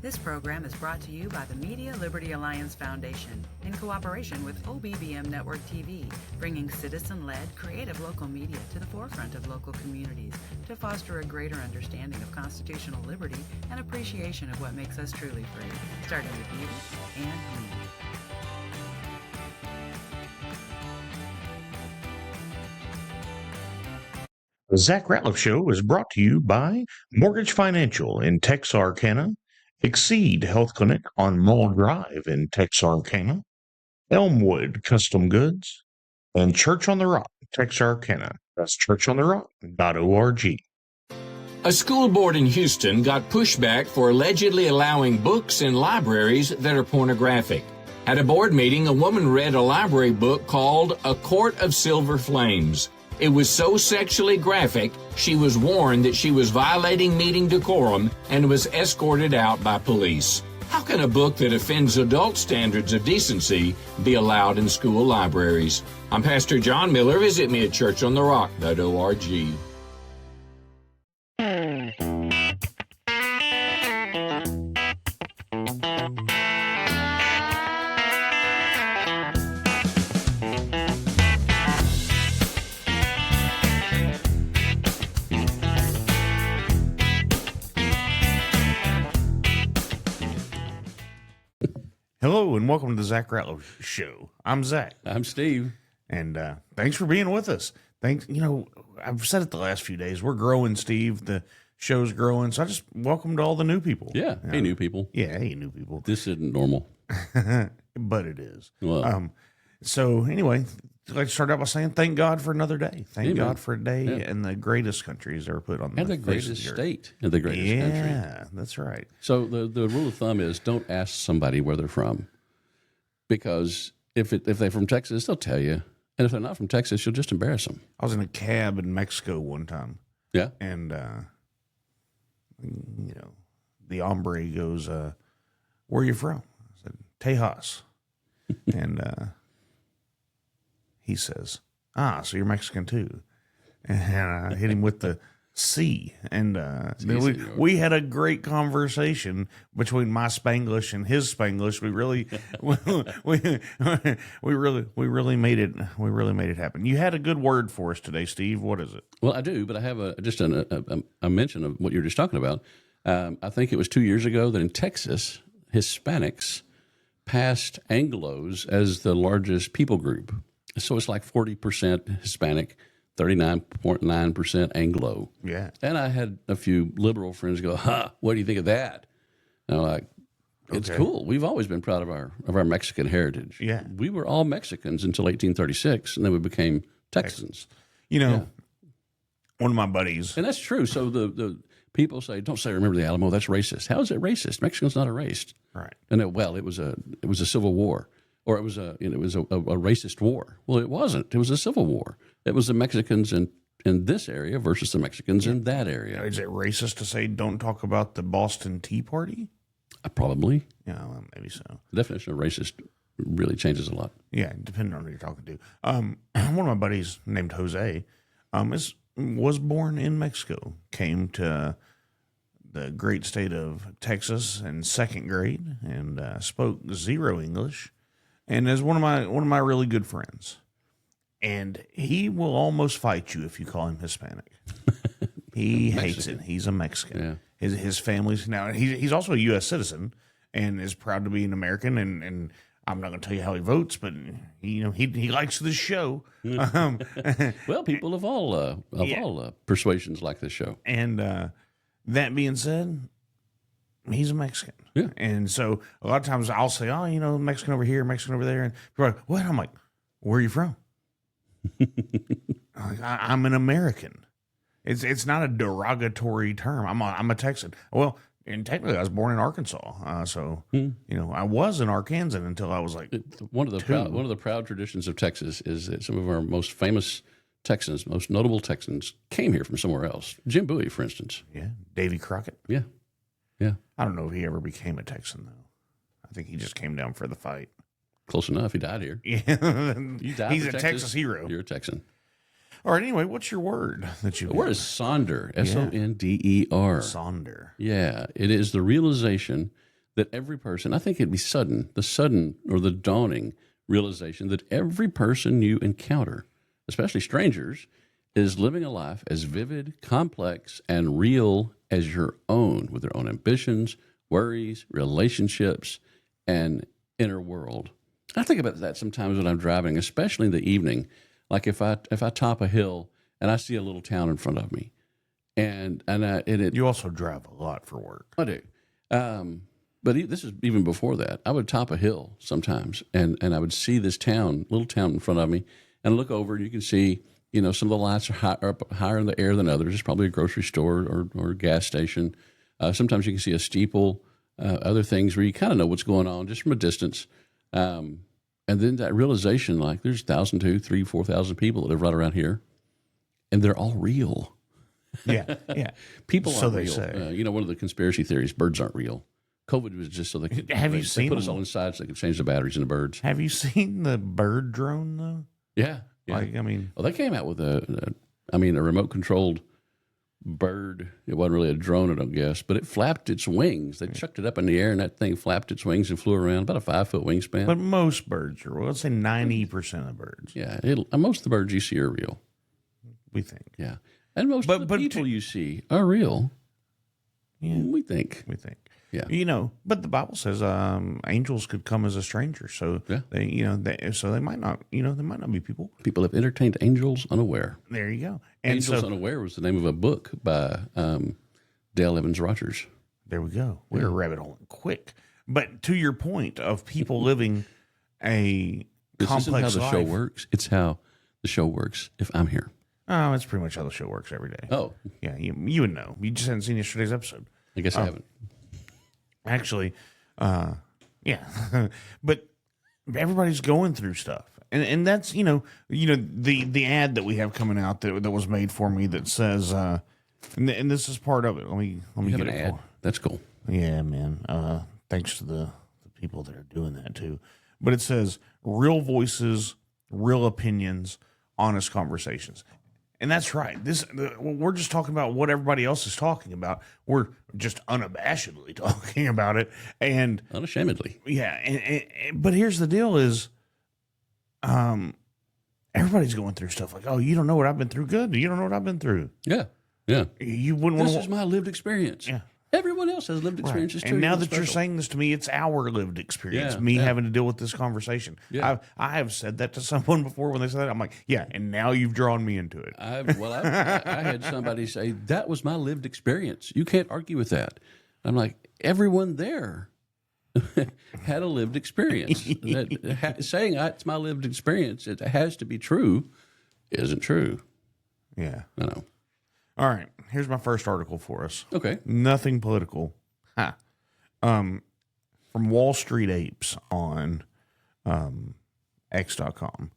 This program is brought to you by the Media Liberty Alliance Foundation in cooperation with OBBM Network TV, bringing citizen-led, creative local media to the forefront of local communities to foster a greater understanding of constitutional liberty and appreciation of what makes us truly free, starting with you and me. The Zach Rateliff Show is brought to you by Mortgage Financial in Texarkana, Exceed Health Clinic on Mull Drive in Texarkana, Elmwood Custom Goods, and Church on the Rock, Texarkana. That's churchontherock.org. A school board in Houston got pushback for allegedly allowing books in libraries that are pornographic. At a board meeting, a woman read a library book called A Court of Silver Flames. It was so sexually graphic, she was warned that she was violating meeting decorum and was escorted out by police. How can a book that offends adult standards of decency be allowed in school libraries? I'm Pastor John Miller. Visit me at churchontherock.org. Hello and welcome to the Zach Rateliff Show. I'm Zach. I'm Steve. And thanks for being with us. Thanks. You know, I've said it the last few days. We're growing, Steve. The show's growing. So I just welcomed all the new people. Yeah. Hey, new people. Yeah. Hey, new people. This isn't normal. But it is. Well, So anyway, I'd like to start out by saying thank God for another day. Thank Amen. God for a day in the greatest country he's ever put on and the face of greatest the earth. state in the greatest country. Yeah, that's right. So the rule of thumb is don't ask somebody where they're from, because if they're from Texas, they'll tell you, and if they're not from Texas, you'll just embarrass them. I was in a cab in Mexico one time. Yeah. And, you know, the hombre goes, where are you from? I said, Tejas. And he says, so you're Mexican too. And I hit him with the C. And then we had a great conversation between my Spanglish and his Spanglish. We really, we really made it happen. You had a good word for us today, Steve. What is it? Well, I do, but I have a mention of what you were just talking about. I think it was 2 years ago that in Texas, Hispanics passed Anglos as the largest people group. So it's like 40% Hispanic, 39.9% Anglo. Yeah. And I had a few liberal friends go, what do you think of that? And I'm like, it's cool. We've always been proud of our Mexican heritage. Yeah. We were all Mexicans until 1836, and then we became Texans. You know, one of my buddies. And that's true. So the people say, don't say remember the Alamo, that's racist. How is it racist? Mexico's not a race. Right. And it was a civil war. Or it was a racist war. Well, it wasn't. It was a civil war. It was the Mexicans in this area versus the Mexicans in that area. Is it racist to say don't talk about the Boston Tea Party? Probably. Yeah, well, maybe so. The definition of racist really changes a lot. Yeah, depending on who you're talking to. One of my buddies named Jose was born in Mexico, came to the great state of Texas in second grade and spoke zero English. And is one of my really good friends, and he will almost fight you if you call him Hispanic. He hates it. He's a Mexican. Yeah. His family's now. He's also a U.S. citizen and is proud to be an American. And I'm not going to tell you how he votes, but he likes this show. Well, people of all persuasions like this show. And that being said, he's a Mexican. Yeah. And so a lot of times I'll say, Mexican over here, Mexican over there. And people are like, what? I'm like, where are you from? I'm an American. It's not a derogatory term. I'm a Texan. Well, and technically I was born in Arkansas. So, I was an Arkansan until I was like one of the proud traditions of Texas is that some of our most famous Texans, most notable Texans, came here from somewhere else. Jim Bowie, for instance. Yeah. Davy Crockett. Yeah. Yeah. I don't know if he ever became a Texan, though. I think he just came down for the fight. Close enough. He died here. Yeah. He's a Texas hero. You're a Texan. All right. Anyway, what's your word that you? The word is sonder. S-O-N-D-E-R. Sonder. Yeah. It is the realization that every person, I think it'd be the sudden or the dawning realization that every person you encounter, especially strangers, is living a life as vivid, complex, and real as your own, with their own ambitions, worries, relationships, and inner world. I think about that sometimes when I'm driving, especially in the evening. Like if I top a hill and I see a little town in front of me, and you also drive a lot for work. I do. But this is even before that. I would top a hill sometimes, and I would see this little town in front of me, and look over, and you can see, some of the lights are up higher in the air than others. It's probably a grocery store or a gas station. Sometimes you can see a steeple, other things where you kind of know what's going on just from a distance. And then that realization, like there's 1,000, 2,000, 3,000, 4,000 people that live right around here, and they're all real. Yeah, yeah. People So aren't they real. say. One of the conspiracy theories: birds aren't real. COVID was just so they could. Have you they seen put us them? all inside so they could change the batteries in the birds? Have you seen the bird drone though? Yeah. Like, I mean, Well, they came out with a remote controlled bird. It wasn't really a drone, I don't guess, but it flapped its wings. They chucked it up in the air, and that thing flapped its wings and flew around, about a 5-foot wingspan. but most birds are. Well, let's say 90% of birds. Yeah, most of the birds you see are real. We think. Yeah, and most of the But people you see are real. Yeah, We think. we think. Yeah. But the Bible says angels could come as a stranger, so Yeah. they might not, they might not be people. People have entertained angels unaware. There you go. And Angels so Unaware was the name of a book by Dale Evans Rogers. there we go. We're rabbit holing quick. But to your point of people living a This isn't how complex the life. show works. It's how the show works if I'm here. Oh, that's pretty much how the show works every day. Oh, Yeah, you would know. You just hadn't seen yesterday's episode. I guess I haven't. Actually, yeah. But everybody's going through stuff. And that's, the ad that we have coming out that was made for me that says, and this is part of it. Let me You have get an it. ad. That's cool. Yeah, man. Thanks to the people that are doing that too. But it says real voices, real opinions, honest conversations. And that's right. We're just talking about what everybody else is talking about. We're just unabashedly talking about it. And Unashamedly. yeah, but here's the deal is everybody's going through stuff like, oh, you don't know what I've been through. Good. You don't know what I've been through. Yeah. Yeah. You wouldn't want This to. is my lived experience. Yeah. Everyone else has lived experiences too. And now You're that you're special. saying this to me, it's our lived experience. Yeah, Me yeah. having to deal with this conversation. Yeah. I have said that to someone before when they said that. I'm like, yeah, and now you've drawn me into it. I had somebody say, that was my lived experience. You can't argue with that. I'm like, everyone there had a lived experience. Saying it's my lived experience, it has to be true, isn't true. Yeah. I know. All right. Here's my first article for us. Okay. Nothing political. From Wall Street Apes on X.com.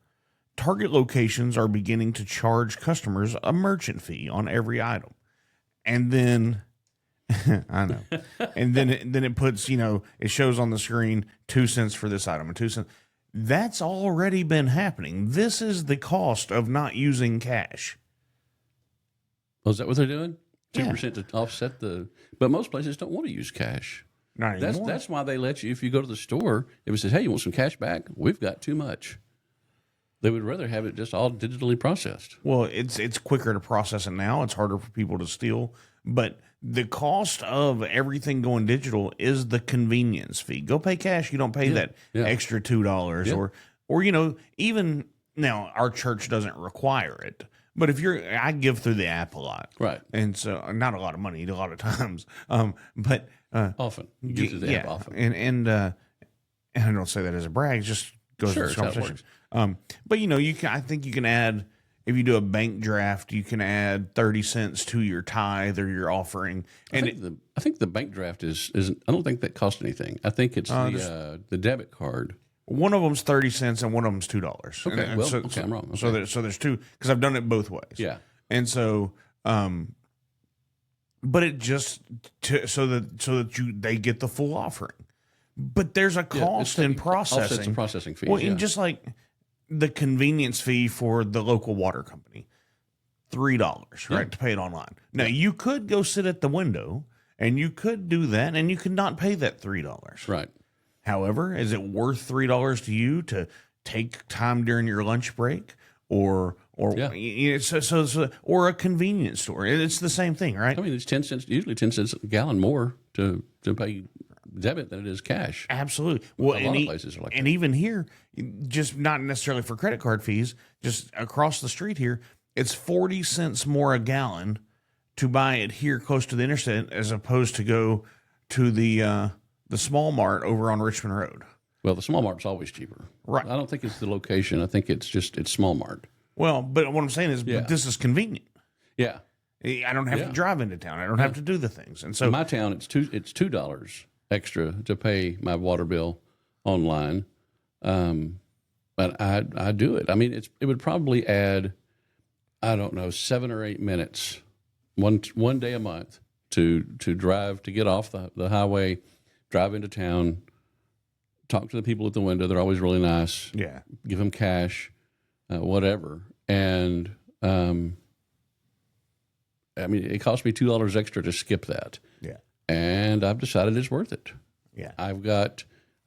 Target locations are beginning to charge customers a merchant fee on every item. And then, I know. And then it puts, it shows on the screen 2 cents for this item and 2 cents. That's already been happening. This is the cost of not using cash. Oh, is that what they're doing? Yeah. 2% to offset the. But most places don't want to use cash. Not anymore. That's why they let you, if you go to the store, if it says, hey, you want some cash back? We've got too much. They would rather have it just all digitally processed. Well, it's quicker to process it now. It's harder for people to steal. But the cost of everything going digital is the convenience fee. Go pay cash. You don't pay that extra $2 or even now our church doesn't require it. But if I give through the app a lot. Right. And so not a lot of money, a lot of times. But Often. You give to the app often. And I don't say that as a brag, it just goes Sure, to it's how the it conversation. But I think you can add, if you do a bank draft, you can add 30 cents to your tithe or your offering. And I think the bank draft isn't. I don't think that costs anything. I think it's the debit card. one of them's 30 cents and one of them's $2. Okay, And well, so, okay, I'm wrong. So Okay. there's two, because I've done it both ways. Yeah. And so, but it just so that they get the full offering. But there's a cost in processing. Offsets and processing fees. Well, yeah. and just like the convenience fee for the local water company, $3, right, to pay it online. Now you could go sit at the window And you could do that, and you could not pay that $3. Right. However, is it worth $3 to you to take time during your lunch break, or Yeah. or a convenience store? It's the same thing, right? I mean, it's 10 cents, usually 10 cents a gallon more to pay debit than it is cash. Absolutely. Well, A lot of places are like and that. even here, just not necessarily for credit card fees, just across the street here, it's 40 cents more a gallon to buy it here close to the interstate as opposed to go to the small mart over on Richmond Road. Well, the small mart's always cheaper. Right. I don't think it's the location. I think it's small mart. Well, but what I'm saying is, Yeah. but this is convenient. Yeah. I don't have to drive into town. I don't have to do the things. And so In my town, it's $2 extra to pay my water bill online. But I do it. I mean, it would probably add, I don't know, 7 or 8 minutes, one day a month to drive, to get off the highway, drive into town, talk to the people at the window. They're always really nice. yeah. Give them cash, whatever. And I mean, it cost me $2 extra to skip that. Yeah. And I've decided it's worth it. Yeah.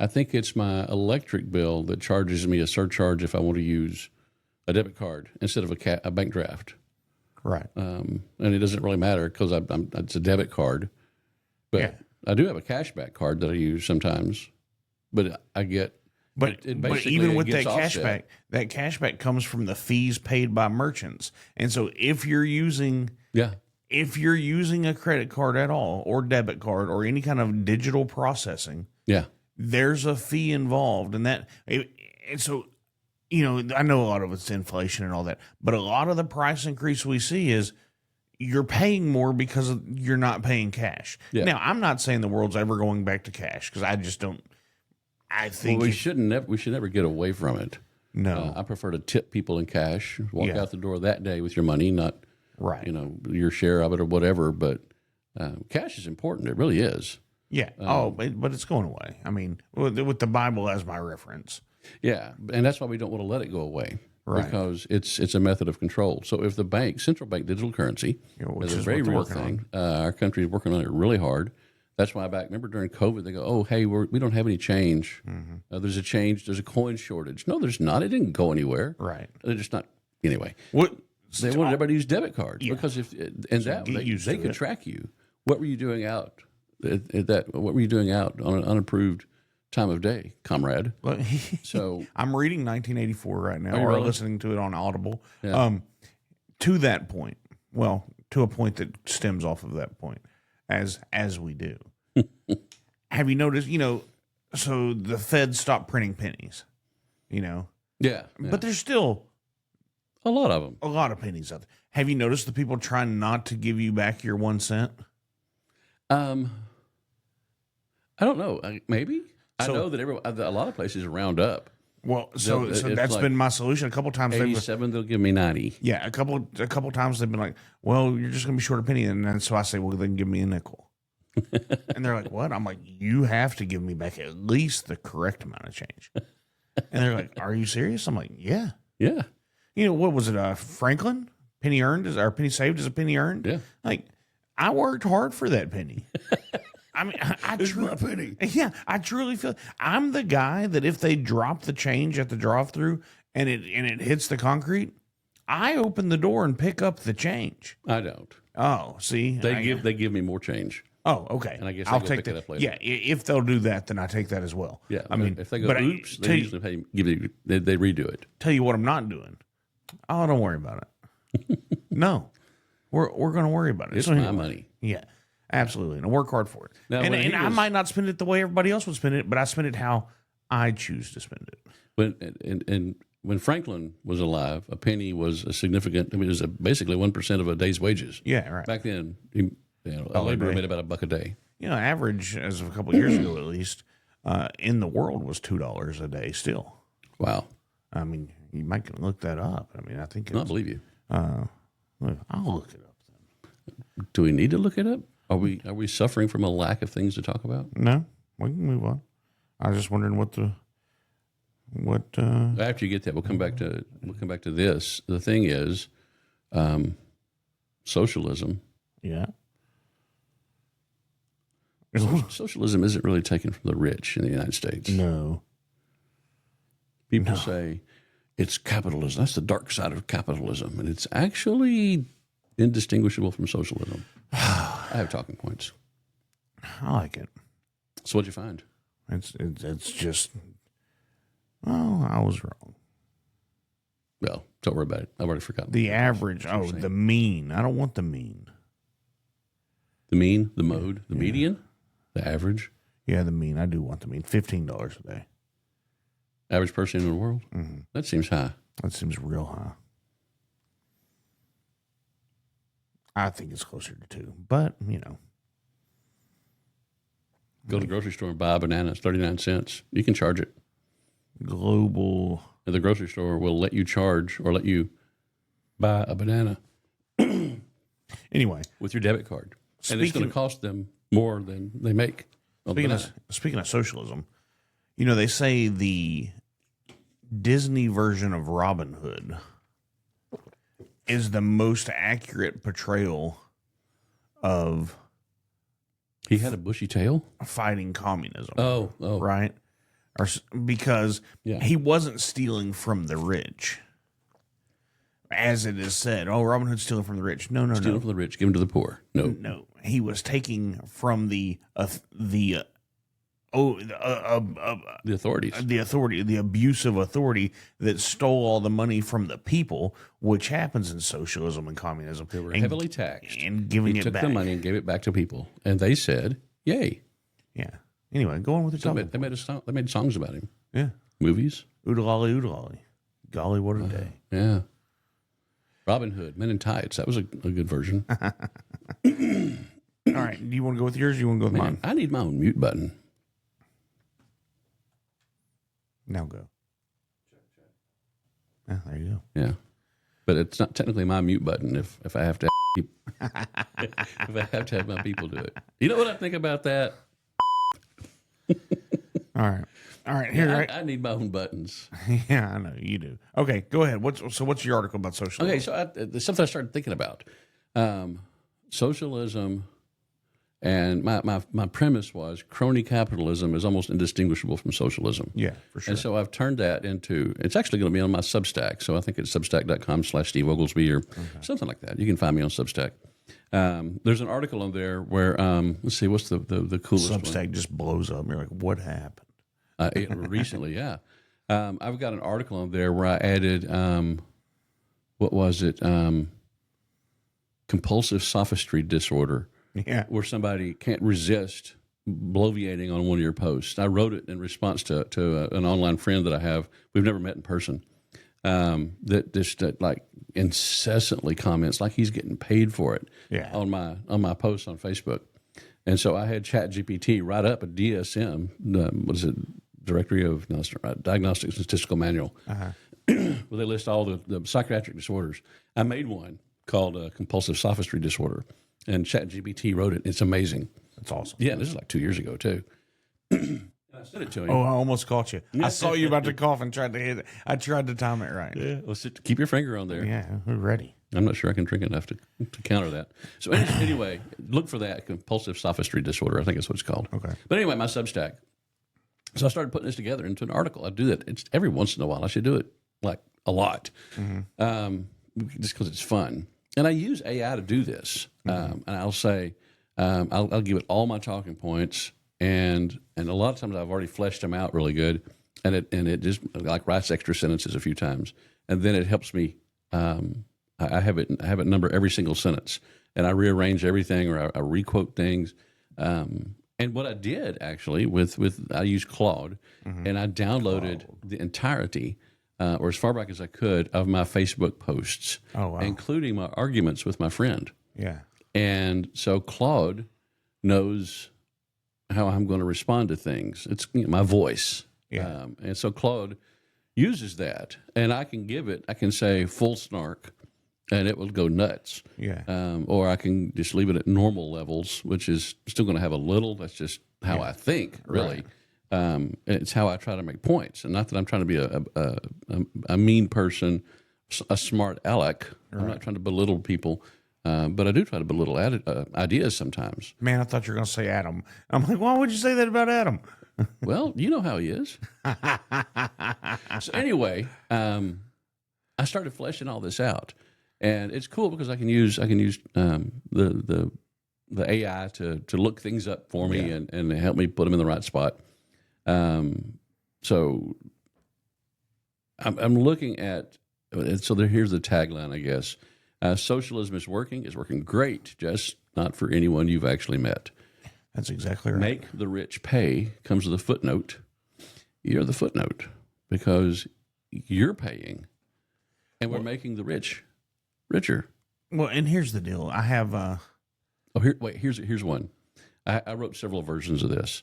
I think it's my electric bill that charges me a surcharge if I want to use a debit card instead of a bank draft. Right. And it doesn't really matter because it's a debit card. But Yeah. I do have a cashback card that I use sometimes. But I get. But it but basically even with that gets offset. cashback comes from the fees paid by merchants. And so if you're using Yeah. a credit card at all, or debit card, or any kind of digital processing, Yeah. there's a fee involved. And so, I know a lot of it's inflation and all that, but a lot of the price increase we see is you're paying more because you're not paying cash. Yeah. Now, I'm not saying the world's ever going back to cash, because I just don't. I think Well, we should never get away from it. no. I prefer to tip people in cash, walk Yeah. out the door that day with your money, not Right. your share of it or whatever. But cash is important. It really is. Yeah. But it's going away. I mean, with the Bible as my reference. Yeah, and that's why we don't want to let it go away. Right. Because it's a method of control. So if the central bank digital currency, which is a is very what they're real working thing, our country is working on it really hard. That's why remember during COVID, they go, oh, hey, we don't have any change. Mm-hmm. There's a coin shortage. No, there's not. It didn't go anywhere. Right. They're just not. Anyway, What? they wanted everybody to use debit cards Yeah. because used they to could it. track you. What were you doing out What were you doing out on an unapproved time of day, comrade? Well, So I'm reading 1984 right now, you or really? listening to it on Audible. Yeah. To that point, to a point that stems off of that point, as we do. Have you noticed? So the Fed stopped printing pennies. yeah, But there's still a lot of them. a lot of pennies out there. Have you noticed the people trying not to give you back your 1 cent? I don't know. Maybe I So- know that a lot of places round up. Well, so It's that's like been my solution. A couple times they've 87, they'll give me 90. Yeah, a couple times they've been like, "Well, you're just going to be short a penny," and then so I say, "Well, then give me a nickel." And they're like, "What?" I'm like, "You have to give me back at least the correct amount of change." And they're like, "Are you serious?" I'm like, "Yeah." Yeah, What was it? Franklin penny earned or penny saved is a penny earned. Yeah. Like, I worked hard for that penny. I mean, it's my penny. Yeah, I truly feel I'm the guy that if they drop the change at the drive-through and it hits the concrete, I open the door and pick up the change. I don't. Oh, see, They give me more change. Oh, okay. And I guess I'll I'll go take pick that. it up later. Yeah, if they'll do that, then I take that as well. Yeah, I mean, if they go but oops, tell they you, usually they redo it. tell you what I'm not doing. Oh, don't worry about it. No, we're going to worry about it. It's So my anyway, money. Yeah, absolutely, and I work hard for it. Now, and when he I was- might not spend it the way everybody else would spend it, but I spend it how I choose to spend it. When Franklin was alive, a penny was a significant. I mean, it was basically 1% of a day's wages. Yeah, right. Back then, a laborer day. made about $1 a day. Average as of a couple of years ago, at least, in the world was $2 a day. Still, Wow, I mean, you might look that up. I mean, I think I don't it's, believe you. I'll look it up. Do we need to look it up? Are we suffering from a lack of things to talk about? No, we can move on. I was just wondering what. After you get that, we'll come back to this. The thing is, socialism Yeah. Socialism isn't really taken from the rich in the United States. No. People say it's capitalism. That's the dark side of capitalism. And it's actually indistinguishable from socialism. I have talking points. I like it. So what'd you find? It's just, oh, I was wrong. Well, don't worry about it. I've already forgotten. The average, the mean. I don't want the mean. The mean, the mode, the median, the average. Yeah, the mean. I do want the mean. $15 a day. Average person in the world? Mm-hmm. That seems high. That seems real high. I think it's closer to 2, but, Go to the grocery store and buy a banana. It's 39 cents. You can charge it. Global. And the grocery store will let you charge or let you buy a banana. Anyway. With your debit card. And it's going to cost them more than they make. Speaking of socialism, they say the Disney version of Robin Hood is the most accurate portrayal of... He had a bushy tail? Fighting communism. Oh. Right? Because he wasn't stealing from the rich. As it is said, Robin Hood's stealing from the rich. No. Stealing from the rich, giving to the poor. No. He was taking from the authorities. The abusive authority that stole all the money from the people, which happens in socialism and communism. They were heavily taxed. And giving it back. He took the money and gave it back to people. And they said, yay. Yeah. Anyway, go on with the topic. They made songs about him. Yeah. Movies. Oodalolly. Golly, what a day. Yeah. Robin Hood, Men in Tights. That was a good version. All right. Do you want to go with yours or do you want to go with mine? I need my own mute button. Now go. There you go. Yeah. But it's not technically my mute button if I have to if I have to have my people do it. You know what I think about that? All right. Here, I need my own buttons. Yeah, I know you do. Okay, go ahead. What's your article about socialism? Okay, so there's something I started thinking about. Socialism, and my premise was crony capitalism is almost indistinguishable from socialism. Yeah, for sure. And so I've turned that into, it's actually going to be on my Substack. So I think it's substack.com/Steve Oglesby or something like that. You can find me on Substack. There's an article on there where, let's see, what's the coolest Substack one? just blows up. You're like, what happened? Recently, yeah. I've got an article on there where I added, what was it? Compulsive sophistry disorder. Yeah. Where somebody can't resist bloviating on one of your posts. I wrote it in response to an online friend that I have. We've never met in person. That just like incessantly comments like he's getting paid for it. Yeah. On my posts on Facebook. And so I had ChatGPT write up a DSM. What is it? Directory of Diagnostic and Statistical Manual. Where they list all the psychiatric disorders. I made one called compulsive sophistry disorder. And ChatGPT wrote it. It's amazing. That's awesome. Yeah, this is like 2 years ago, too. I sent it to him. Oh, I almost caught you. I saw you about to cough and tried to hit it. I tried to time it right. Yeah, well, keep your finger on there. Yeah, we're ready. I'm not sure I can drink enough to counter that. So anyway, look for that, compulsive sophistry disorder. I think that's what it's called. Okay. But anyway, my Substack. So I started putting this together into an article. I do that. It's every once in a while. I should do it like a lot, just because it's fun. And I use AI to do this. And I'll say, I'll give it all my talking points, and a lot of times I've already fleshed them out really good, and it just like writes extra sentences a few times, and then it helps me. I have it number every single sentence, and I rearrange everything, or I requote things. And what I did actually with I used Claude, and I downloaded the entirety, or as far back as I could, of my Facebook posts, including my arguments with my friend. Yeah. And so Claude knows how I'm going to respond to things. It's my voice. Yeah. And so Claude uses that, and I can say full snark, and it will go nuts. Yeah. Or I can just leave it at normal levels, which is still going to have a little. That's just how I think, really. Right. It's how I try to make points, and not that I'm trying to be a mean person, a smart aleck. Right. I'm not trying to belittle people. But I do try to belittle ideas sometimes. Man, I thought you were going to say Adam. I'm like, why would you say that about Adam? Well, you know how he is. So anyway, I started fleshing all this out, and it's cool because I can use the AI to look things up for me and help me put them in the right spot. So I'm looking at. So here's the tagline, I guess. Socialism is working. It's working great, just not for anyone you've actually met. That's exactly right. Make the rich pay comes with a footnote. You're the footnote because you're paying, and we're making the rich richer. Well, and here's the deal. I have. Here's one. I wrote several versions of this.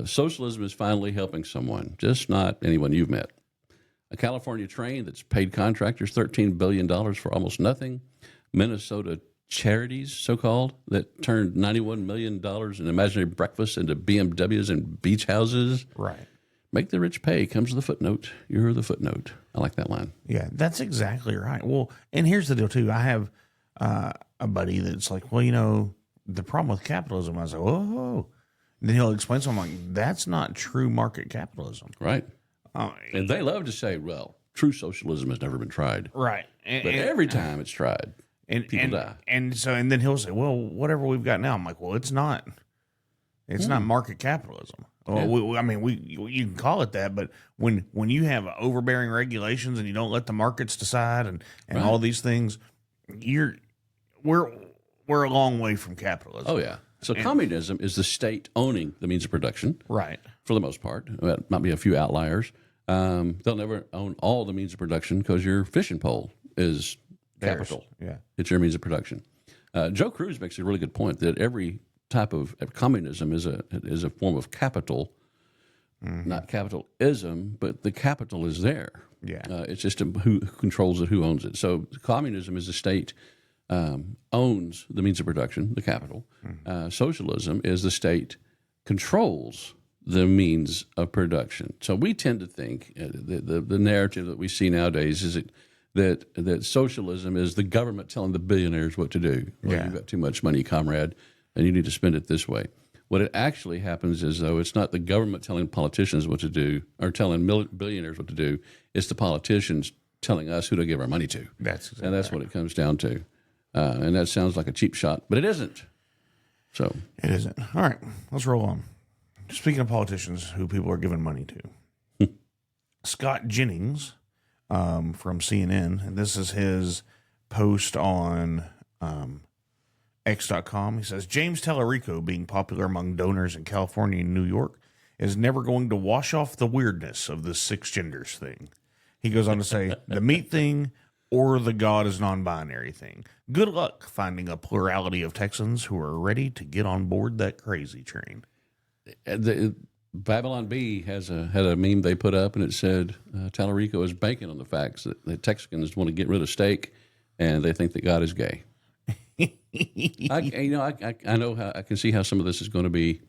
Socialism is finally helping someone, just not anyone you've met. A California train that's paid contractors $13 billion for almost nothing. Minnesota charities, so-called, that turned $91 million in imaginary breakfasts into BMWs and beach houses. Right. Make the rich pay comes with a footnote. You're the footnote. I like that line. Yeah, that's exactly right. Well, and here's the deal, too. I have a buddy that's like, well, the problem with capitalism, I was like, whoa. And then he'll explain something like, that's not true market capitalism. Right. And they love to say, well, true socialism has never been tried. Right. But every time it's tried, people die. And then he'll say, well, whatever we've got now. I'm like, well, it's not market capitalism. Well, you can call it that, but when you have overbearing regulations and you don't let the markets decide and all these things, we're a long way from capitalism. Oh, yeah. So communism is the state owning the means of production. Right. For the most part. There might be a few outliers. They'll never own all the means of production because your fishing pole is capital. Yeah. It's your means of production. Joe Cruz makes a really good point that every type of communism is a form of capital, not capitalism, but the capital is there. Yeah. It's just who controls it, who owns it. So communism is the state owns the means of production, the capital. Socialism is the state controls the means of production. So we tend to think the narrative that we see nowadays is that socialism is the government telling the billionaires what to do. Well, you've got too much money, comrade, and you need to spend it this way. What it actually happens is, though, it's not the government telling politicians what to do or telling billionaires what to do. It's the politicians telling us who to give our money to. That's what it comes down to. And that sounds like a cheap shot, but it isn't. So it isn't. All right, let's roll on. Speaking of politicians who people are giving money to, Scott Jennings from CNN, and this is his post on X.com. He says, James Talarico, being popular among donors in California and New York, is never going to wash off the weirdness of the six genders thing. He goes on to say, the meat thing or the God is non-binary thing. Good luck finding a plurality of Texans who are ready to get on board that crazy train. The Babylon Bee had a meme they put up, and it said Talarico is banking on the facts that Texans want to get rid of steak, and they think that God is gay. I know how I can see how some of this is going to be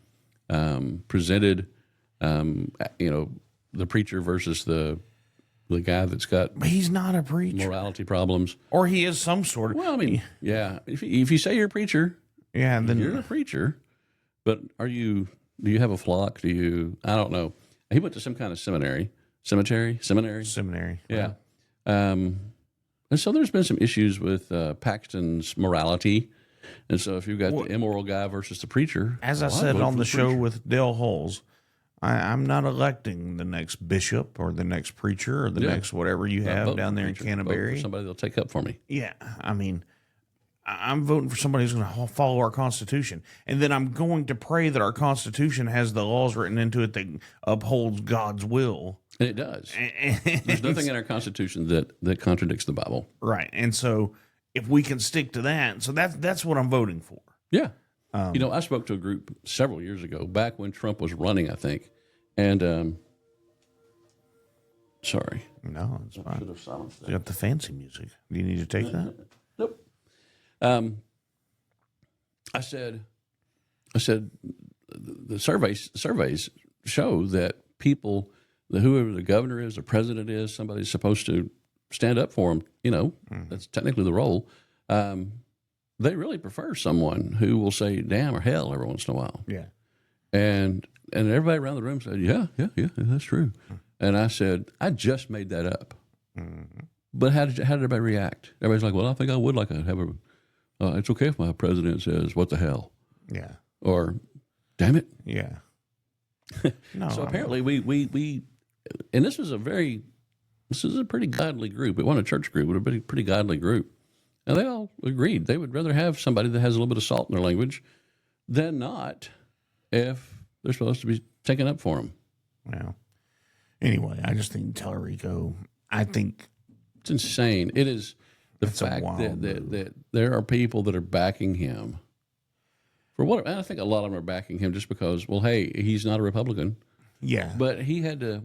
presented. The preacher versus the guy that's got. But he's not a preacher. Morality problems, or he is some sort of. Well, I mean, yeah. If you say you're a preacher, then you're a preacher. But are you? Do you have a flock? Do you? I don't know. He went to some kind of seminary. Yeah. And so there's been some issues with Paxton's morality. And so if you've got the immoral guy versus the preacher. As I said on the show with Dale Hulls, I'm not electing the next bishop or the next preacher or the next whatever you have down there in Canterbury. Somebody that'll take up for me. Yeah. I mean, I'm voting for somebody who's going to follow our Constitution. And then I'm going to pray that our Constitution has the laws written into it that upholds God's will. And it does. There's nothing in our Constitution that contradicts the Bible. Right. And so if we can stick to that, so that's what I'm voting for. Yeah. I spoke to a group several years ago, back when Trump was running, I think. And, sorry. No, it's fine. Should have silenced that. You got the fancy music. Do you need to take that? Nope. I said the surveys show that people, whoever the governor is, the president is, somebody's supposed to stand up for them. That's technically the role. they really prefer someone who will say damn or hell every once in a while. Yeah. And everybody around the room said, yeah, that's true. And I said, I just made that up. Mm-hmm. But how did everybody react? Everybody's like, well, I think I would like to have a, it's okay if my president says, what the hell? Yeah. Or, damn it. Yeah. No. So apparently we and this is a pretty godly group. It wasn't a church group, but a pretty godly group. And they all agreed they would rather have somebody that has a little bit of salt in their language than not if they're supposed to be taken up for them. Well, anyway, I just think Talarico, I think it's insane. It is the fact that there are people that are backing him for what, and I think a lot of them are backing him just because, well, hey, he's not a Republican. Yeah. But he had to,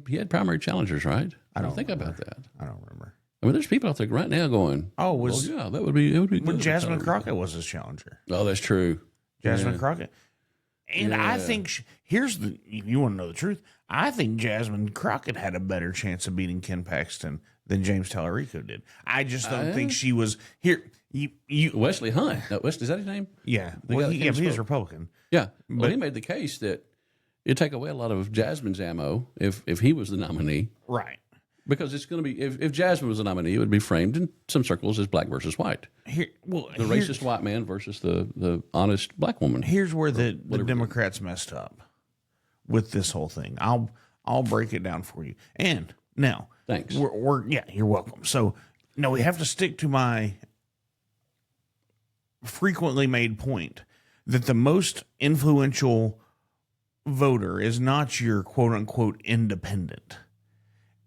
he had primary challengers, right? I don't think about that. I don't remember. I mean, there's people out there right now going, yeah, it would be when good. Jasmine Crockett was his challenger. Oh, that's true. Jasmine Crockett. And I think, you want to know the truth, I think Jasmine Crockett had a better chance of beating Ken Paxton than James Talarico did. I just don't think she was here. Wesley Hunt. No, is that his name? Yeah. Well, he's Republican. Yeah. Well, he made the case that it'd take away a lot of Jasmine's ammo if he was the nominee. Right. Because it's going to be, if Jasmine was the nominee, it would be framed in some circles as black versus white. The racist white man versus the honest black woman. Here's where the Democrats messed up with this whole thing. I'll break it down for you. And now, thanks. You're welcome. So, no, we have to stick to my frequently made point that the most influential voter is not your quote unquote independent.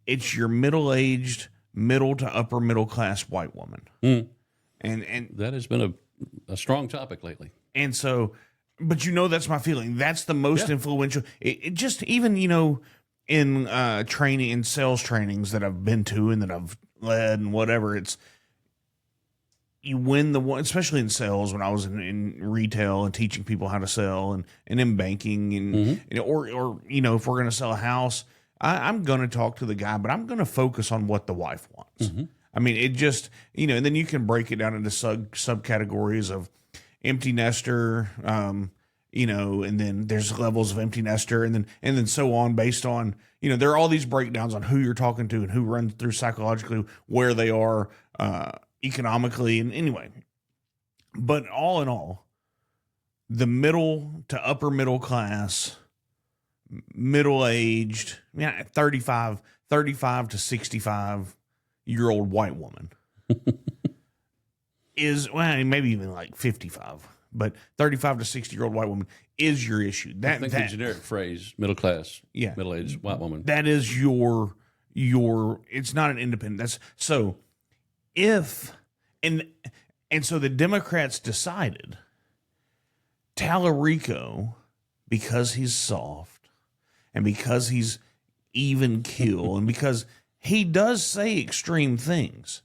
It's your middle-aged, middle to upper middle class white woman. Mm. And that has been a strong topic lately. And so, but that's my feeling. That's the most influential. It just, even, in training, in sales trainings that I've been to and that I've led and whatever, it's, you win the one, especially in sales when I was in retail and teaching people how to sell and in banking and, or if we're going to sell a house, I'm going to talk to the guy, but I'm going to focus on what the wife wants. Mm-hmm. I mean, it just, and then you can break it down into subcategories of empty nester, and then there's levels of empty nester and then so on based on, there are all these breakdowns on who you're talking to and who runs through psychologically, where they are economically. And anyway, but all in all, the middle to upper middle class, middle-aged, 35 to 65-year-old white woman is, well, maybe even like 55, but 35 to 60-year-old white woman is your issue. I think the generic phrase, middle class, middle-aged white woman. That is your, it's not an independent. That's so and so the Democrats decided Talarico, because he's soft, and because he's even keel, and because he does say extreme things,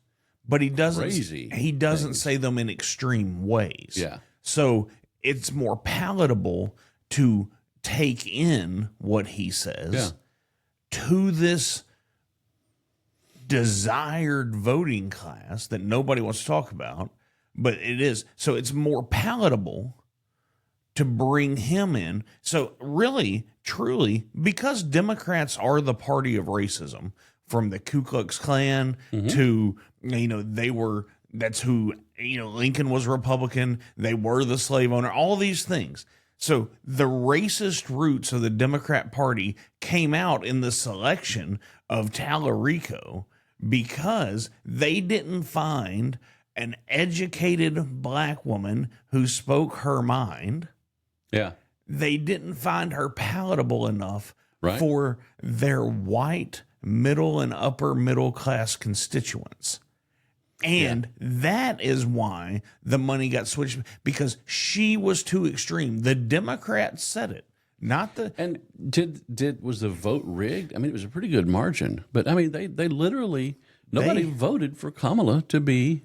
but he doesn't say them in extreme ways. Yeah. So it's more palatable to take in what he says to this desired voting class that nobody wants to talk about, but it is. So it's more palatable to bring him in. So really, truly, because Democrats are the party of racism, from the Ku Klux Klan to, that's who, Lincoln was Republican. They were the slave owner, all these things. So the racist roots of the Democrat Party came out in the selection of Talarico because they didn't find an educated black woman who spoke her mind. Yeah. They didn't find her palatable enough for their white middle and upper middle class constituents. And that is why the money got switched, because she was too extreme. The Democrats said it, not the. And was the vote rigged? I mean, it was a pretty good margin, but I mean, they literally, nobody voted for Kamala to be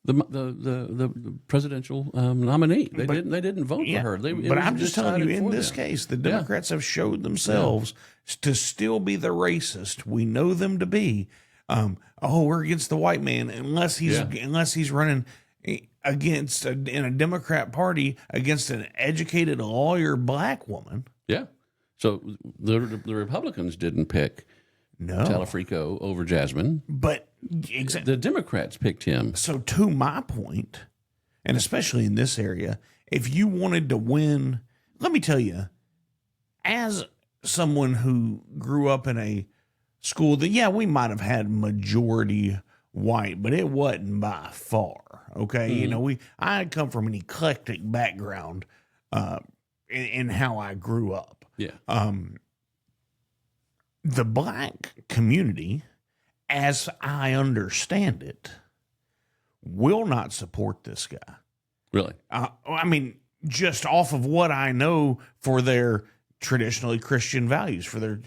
the presidential nominee. They didn't vote for her. But I'm just telling you, in this case, the Democrats have showed themselves to still be the racist we know them to be. We're against the white man unless he's running. in a Democrat party against an educated lawyer black woman. Yeah. So the Republicans didn't pick Talarico over Jasmine, but the Democrats picked him. So to my point, and especially in this area, if you wanted to win, let me tell you, as someone who grew up in a school that, we might have had majority white, but it wasn't by far. Okay. Mm-hmm. I come from an eclectic background, in how I grew up. Yeah. The black community, as I understand it, will not support this guy. Really? I mean, just off of what I know for their traditionally Christian values, for their,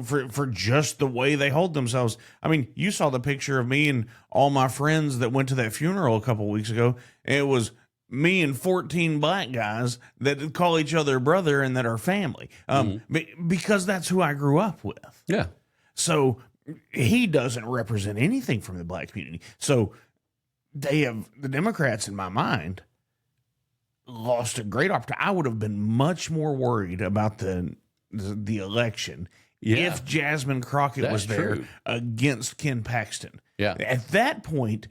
for just the way they hold themselves. I mean, you saw the picture of me and all my friends that went to that funeral a couple of weeks ago. It was me and 14 black guys that call each other brother and that are family, because that's who I grew up with. Yeah. So he doesn't represent anything from the black community. So the Democrats, in my mind, lost a great opportunity. I would have been much more worried about the election if Jasmine Crockett was there against Ken Paxton. Yeah. At that point,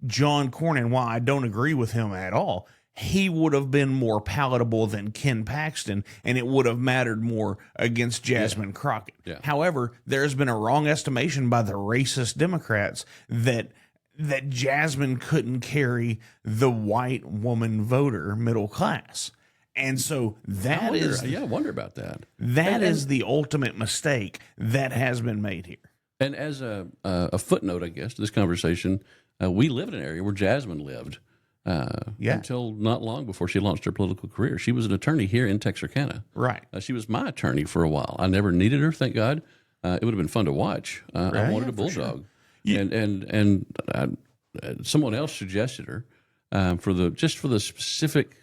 John Cornyn, while I don't agree with him at all, he would have been more palatable than Ken Paxton, and it would have mattered more against Jasmine Crockett. Yeah. However, there's been a wrong estimation by the racist Democrats that Jasmine couldn't carry the white woman voter middle class. And so I wonder about that. That is the ultimate mistake that has been made here. And as a footnote, I guess, to this conversation, we live in an area where Jasmine lived until not long before she launched her political career. She was an attorney here in Texarkana. Right. She was my attorney for a while. I never needed her, thank God. It would have been fun to watch. I wanted a bulldog. Sure. Yeah. And someone else suggested her for the specific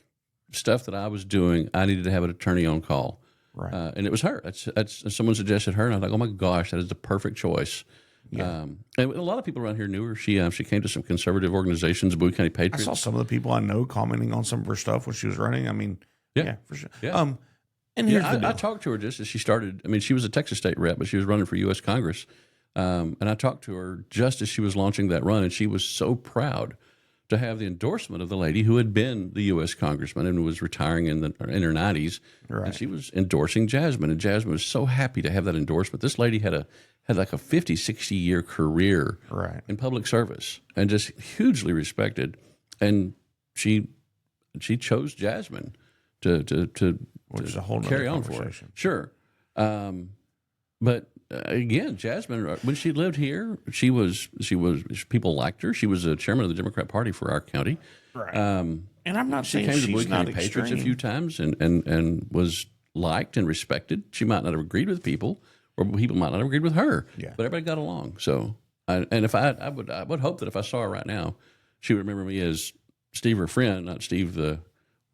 stuff that I was doing. I needed to have an attorney on call, right? And it was her. That's someone suggested her, and I was like, oh my gosh, that is the perfect choice. Yeah. And a lot of people around here knew her. She came to some conservative organizations, Bowie County Patriots. I saw some of the people I know commenting on some of her stuff when she was running. I mean, yeah for sure. Yeah. And here's the deal. I talked to her just as she started. I mean, she was a Texas state rep, but she was running for U.S. Congress. And I talked to her just as she was launching that run, and she was so proud to have the endorsement of the lady who had been the U.S. congressman and was retiring in her 90s. Right. And she was endorsing Jasmine, and Jasmine was so happy to have that endorsement. This lady had like a 50, 60-year career in public service and just hugely respected. And she chose Jasmine to which is a whole carry on for her. Sure. But again, Jasmine, when she lived here, she was people liked her. She was a chairman of the Democrat Party for our county. Right. And I'm not saying she's she's not extreme. She came to Bowie County Patriots a few times and was liked and respected. She might not have agreed with people, or people might not have agreed with her. Yeah. But everybody got along. So, I would hope that if I saw her right now, she would remember me as Steve, her friend, not Steve, the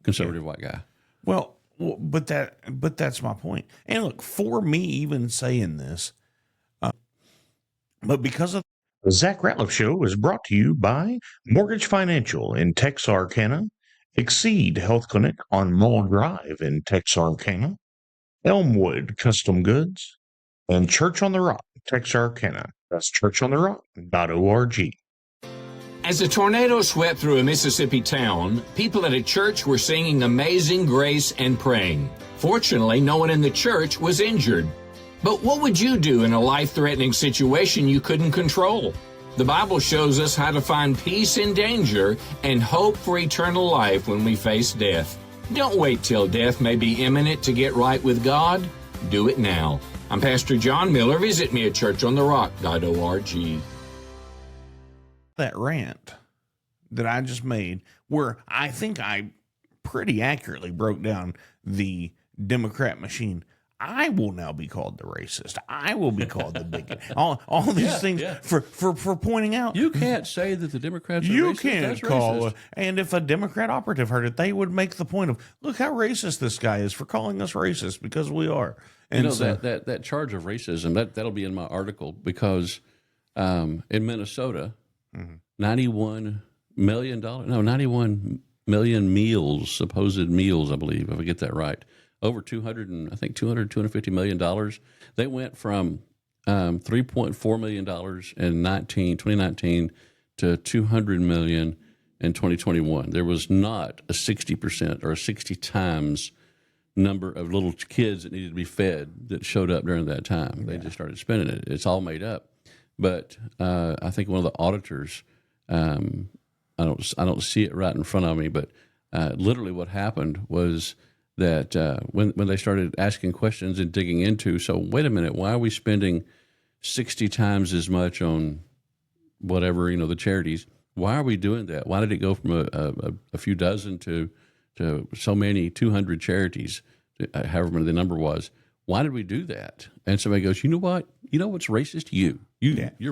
conservative white guy. Well, but that's my point. And look, for me even saying this, but because of the Zach Rateliff Show is brought to you by Mortgage Financial in Texarkana, Exceed Health Clinic on Mullen Drive in Texarkana, Elmwood Custom Goods, and Church on the Rock, Texarkana. That's churchontherock.org. As a tornado swept through a Mississippi town, people at a church were singing Amazing Grace and praying. Fortunately, no one in the church was injured. But what would you do in a life-threatening situation you couldn't control? The Bible shows us how to find peace in danger and hope for eternal life when we face death. Don't wait till death may be imminent to get right with God. Do it now. I'm Pastor John Miller. Visit me at churchontherock.org. That rant that I just made, where I think I pretty accurately broke down the Democrat machine. I will now be called the racist. I will be called the bigot. All these things for pointing out. You can't say that the Democrats are you racist. can't That's call racist. And if a Democrat operative heard it, they would make the point of, look how racist this guy is for calling us racist, because we are. And you know, that charge of racism, that'll be in my article, because in Minnesota, 91 million, no, 91 million meals, supposed meals, I believe, if I get that right. Over 250 million dollars. They went from $3.4 million in 2019 to 200 million in 2021. There was not a 60% or a 60 times number of little kids that needed to be fed that showed up during that time. They just started spending it. It's all made up. But I think one of the auditors, I don't see it right in front of me, but literally what happened was that when they started asking questions and digging into, so wait a minute, why are we spending 60 times as much on whatever, the charities? Why are we doing that? Why did it go from a few dozen to so many, 200 charities, however many the number was? Why did we do that? And somebody goes, you know what? You know what's racist? You're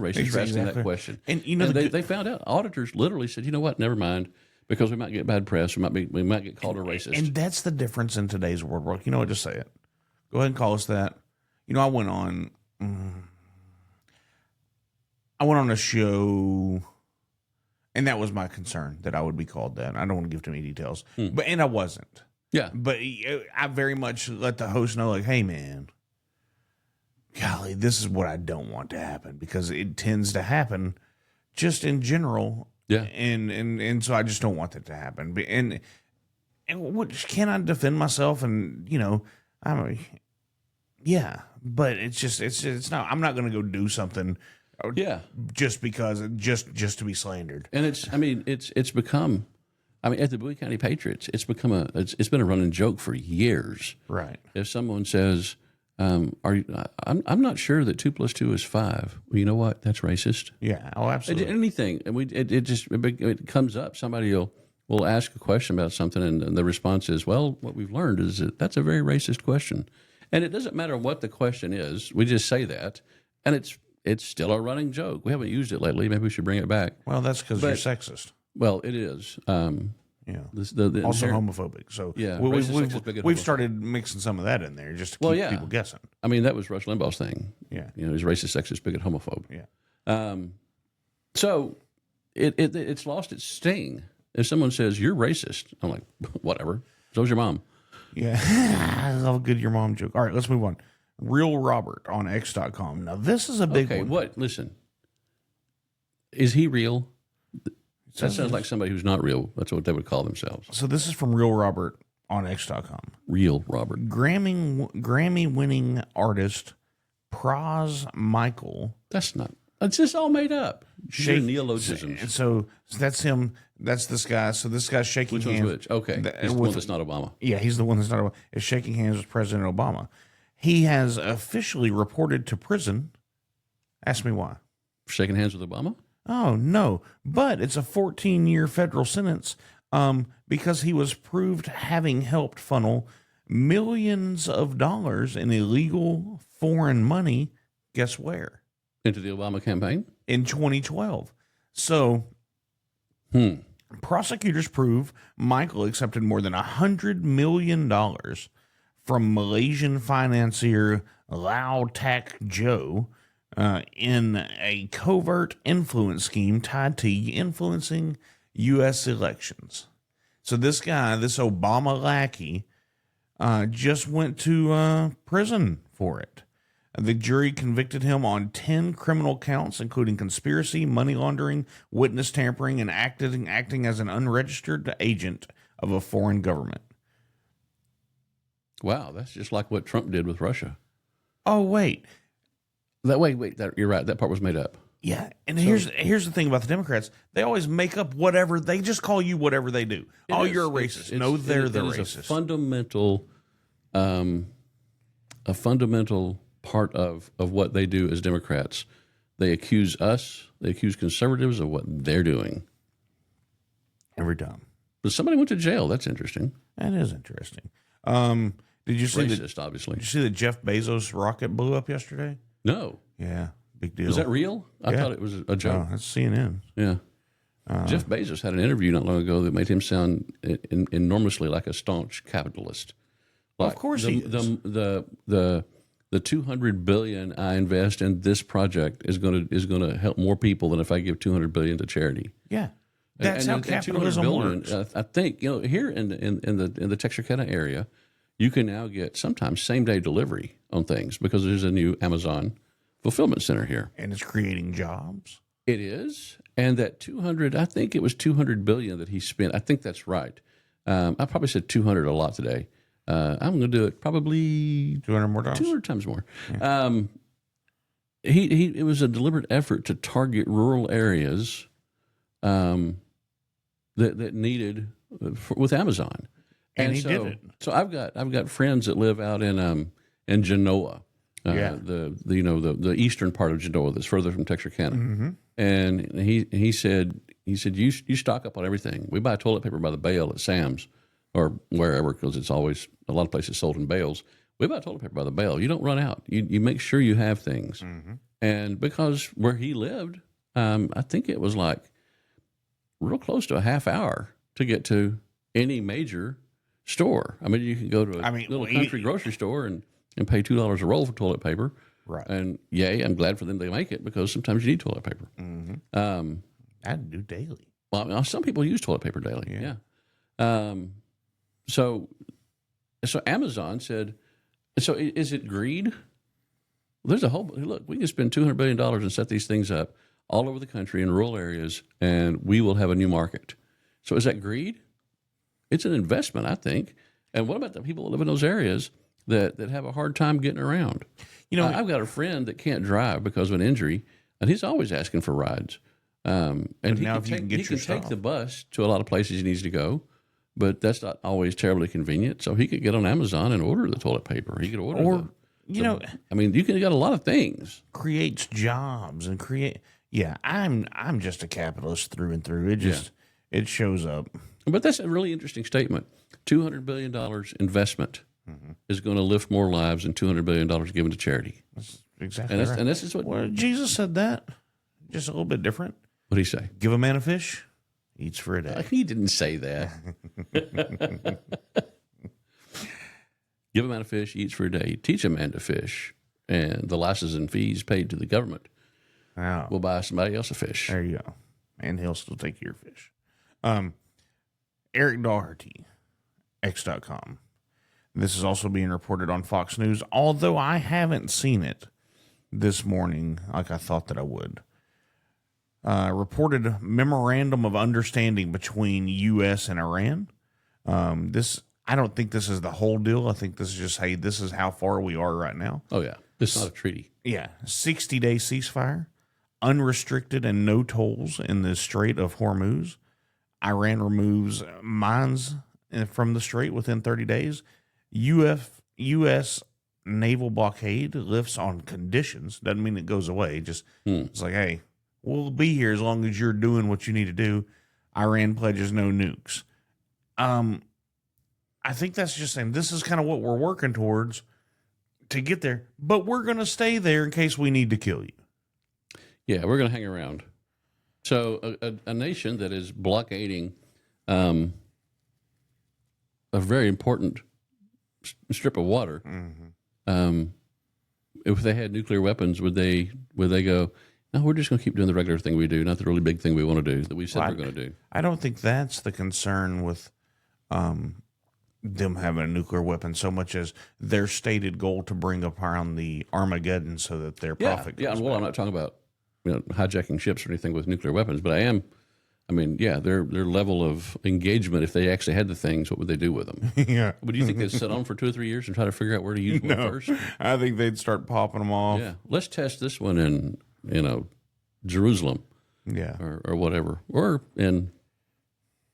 racist for asking that question. And they found out. Auditors literally said, you know what? Never mind, because we might get bad press. We might get called a racist. And that's the difference in today's world. You know what? Just say it. Go ahead and call us that. I went on. I went on a show, and that was my concern, that I would be called that. I don't want to give too many details, and I wasn't. Yeah, but I very much let the host know, like, hey, man, golly, this is what I don't want to happen, because it tends to happen just in general. Yeah, and so I just don't want that to happen. And what, can I defend myself? And but it's not. I'm not going to go do something. Yeah, just because, just to be slandered. And it's become. At the Bowie County Patriots, it's been a running joke for years. Right. If someone says, I'm not sure that 2 + 2 is 5. Well, you know what? That's racist. Yeah. Oh, absolutely. Anything. And it comes up. Somebody will ask a question about something, and the response is, well, what we've learned is that that's a very racist question. And it doesn't matter what the question is. We just say that, and it's still a running joke. We haven't used it lately. Maybe we should bring it back. Well, that's because you're sexist. Well, it is. Also homophobic. So yeah, we've started mixing some of that in there just to keep people guessing. That was Rush Limbaugh's thing. Yeah. He's racist, sexist, bigot, homophobe. Yeah. So it's lost its sting. If someone says, you're racist, I'm like, whatever. So's your mom. Yeah. I love a good your mom joke. All right, let's move on. Real Robert on X.com. Now, this is a big one. What? Listen. Is he real? That sounds like somebody who's not real. That's what they would call themselves. So this is from Real Robert on X.com. Real Robert. Grammy-winning artist Praz Michael. That's not. It's just all made up. Neologisms. So that's him. That's this guy. So this guy's shaking hands. Which? Okay. He's the one that's not Obama. Yeah, he's the one that's not Obama. Is shaking hands with President Obama. He has officially reported to prison. Ask me why. Shaking hands with Obama? Oh, no. But it's a 14-year federal sentence because he was proved having helped funnel millions of dollars in illegal foreign money. Guess where? Into the Obama campaign? In 2012. So prosecutors prove Michael accepted more than $100 million from Malaysian financier Lau Tak Joe in a covert influence scheme tied to influencing U.S. elections. So this guy, this Obama lackey, just went to prison for it. The jury convicted him on 10 criminal counts, including conspiracy, money laundering, witness tampering, and acting as an unregistered agent of a foreign government. Wow, that's just like what Trump did with Russia. Oh, wait. You're right. That part was made up. Yeah, and here's the thing about the Democrats. They always make up whatever. They just call you whatever they do. You're a racist. No, they're the racist. A fundamental part of what they do as Democrats. They accuse conservatives of what they're doing. Every time. But somebody went to jail. That's interesting. That is interesting. Did you see racist, obviously. Did you see the Jeff Bezos rocket blew up yesterday? No. Yeah, big deal. Was that real? I thought it was a joke. Oh, that's CNN. Yeah. Jeff Bezos had an interview not long ago that made him sound enormously like a staunch capitalist. Like of course he is. The $200 billion I invest in this project is going to help more people than if I give $200 billion to charity. Yeah. That's how capitalism works. I think here in the Texarkana area, you can now get sometimes same day delivery on things because there's a new Amazon fulfillment center here, and it's creating jobs. It is, and that 200, I think it was 200 billion that he spent. I think that's right. I probably said 200 a lot today. I'm going to do it probably 200 more dollars, 200 times more. Yeah. It was a deliberate effort to target rural areas that needed with Amazon, and he did it. So I've got friends that live out in Genoa, the eastern part of Genoa that's further from Texarkana, mm-hmm. and he said you stock up on everything. We buy toilet paper by the bale at Sam's or wherever because it's always a lot of places sold in bales. We buy toilet paper by the bale. You don't run out. You make sure you have things, mm-hmm. and because where he lived, I think it was like real close to a half hour to get to any major store. I mean, you can go to a little country grocery store and pay $2 a roll for toilet paper. Right. And yay, I'm glad for them they make it because sometimes you need toilet paper. Mm-hmm. I do daily. Well, some people use toilet paper daily. Yeah. So Amazon said, so is it greed? There's a whole look. We can spend $200 billion and set these things up all over the country in rural areas, and we will have a new market. So is that greed? It's an investment, I think. And what about the people that live in those areas that have a hard time getting around? I've got a friend that can't drive because of an injury, and he's always asking for rides. And he can take the bus to a lot of places he needs to go, but that's not always terribly convenient. So he could get on Amazon and order the toilet paper. He could order you can get a lot of things. Creates jobs and create. Yeah, I'm just a capitalist through and through. It shows up. But that's a really interesting statement. $200 billion investment is going to lift more lives than $200 billion given to charity. That's exactly right. And this is what Jesus said that. Just a little bit different. What did he say? Give a man a fish, eats for a day. He didn't say that. Give a man a fish, eats for a day. Teach a man to fish, and the licenses and fees paid to the government will buy somebody else a fish. There you go. And he'll still take your fish. Eric Doherty, X.com. This is also being reported on Fox News, although I haven't seen it this morning like I thought that I would. Reported memorandum of understanding between U.S. and Iran. I don't think this is the whole deal. I think this is just, hey, this is how far we are right now. Oh, yeah. It's not a treaty. Yeah. 60-day ceasefire, unrestricted and no tolls in the Strait of Hormuz. Iran removes mines from the strait within 30 days. U.S. naval blockade lifts on conditions. Doesn't mean it goes away. Just It's like, hey, we'll be here as long as you're doing what you need to do. Iran pledges no nukes. I think that's just saying this is kind of what we're working towards to get there, but we're going to stay there in case we need to kill you. Yeah, we're going to hang around. So a nation that is blockading a very important strip of water, if they had nuclear weapons, would they go, no, we're just going to keep doing the regular thing we do, not the really big thing we want to do that we said we're going to do? I don't think that's the concern with them having a nuclear weapon so much as their stated goal to bring upon the Armageddon so that their profit goes well, I'm not talking about hijacking ships or anything with nuclear weapons, but their level of engagement, if they actually had the things, what would they do with them? Yeah. Would you think they'd sit on for 2 or 3 years and try to figure out where to use one first? I think they'd start popping them off. Yeah. Let's test this one in, Jerusalem. Yeah. Or whatever. Or in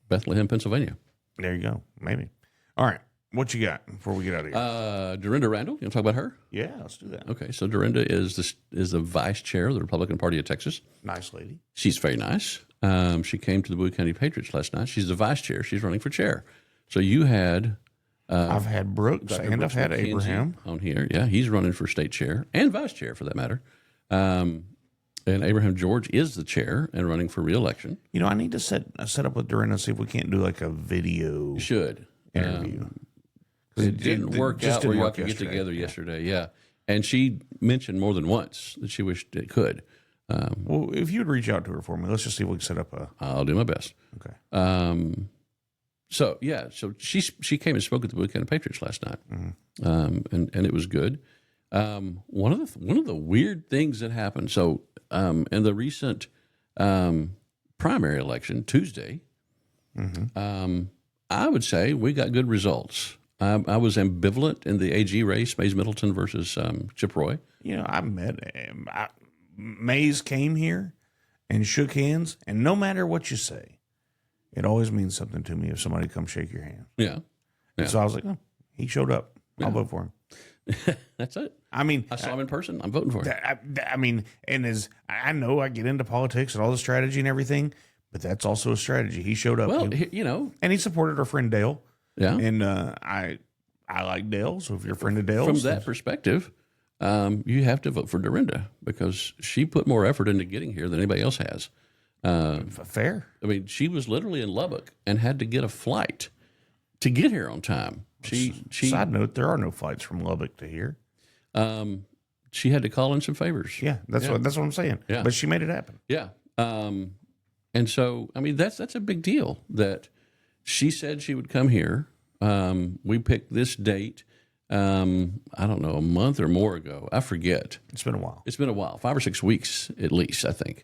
Bethlehem, Pennsylvania. There you go. Maybe. All right. What you got before we get out of here? Dorinda Randall. You want to talk about her? Yeah, let's do that. Okay. So Dorinda is the vice chair of the Republican Party of Texas. Nice lady. She's very nice. She came to the Bowie County Patriots last night. She's the vice chair. She's running for chair. So you had... I've had Brooks and Brooks I've had McKenzie Abraham. On here. Yeah, he's running for state chair and vice chair for that matter. And Abraham George is the chair and running for re-election. I need to set up with Dorinda and see if we can't do like a video interview. It didn't work out where y'all could get together yesterday. Yeah. And she mentioned more than once that she wished it could. Well, if you'd reach out to her for me, let's just see if we can set up a. I'll do my best. Okay. So she came and spoke at the Weekend of Patriots last night, and it was good. One of the weird things that happened. So in the recent primary election Tuesday, I would say we got good results. I was ambivalent in the AG race, Mays Middleton versus Chip Roy. You know, I met him. Mays came here and shook hands, and no matter what you say, it always means something to me if somebody comes shake your hand. Yeah. So I was like, oh, he showed up. I'll vote for him. That's it. I mean, I saw him in person. I'm voting for him. I mean, and as I know, I get into politics and all the strategy and everything, but that's also a strategy. He showed up. Well, and he supported our friend Dale. Yeah. And I like Dale. So if you're a friend of Dale, from that perspective, you have to vote for Dorinda because she put more effort into getting here than anybody else has. Fair. I mean, she was literally in Lubbock and had to get a flight to get here on time. Side note: there are no flights from Lubbock to here. She had to call in some favors. Yeah, that's what I'm saying. Yeah. But she made it happen. Yeah. And so, I mean, that's a big deal that she said she would come here. We picked this date. I don't know, a month or more ago. I forget. It's been a while. 5 or 6 weeks at least, I think.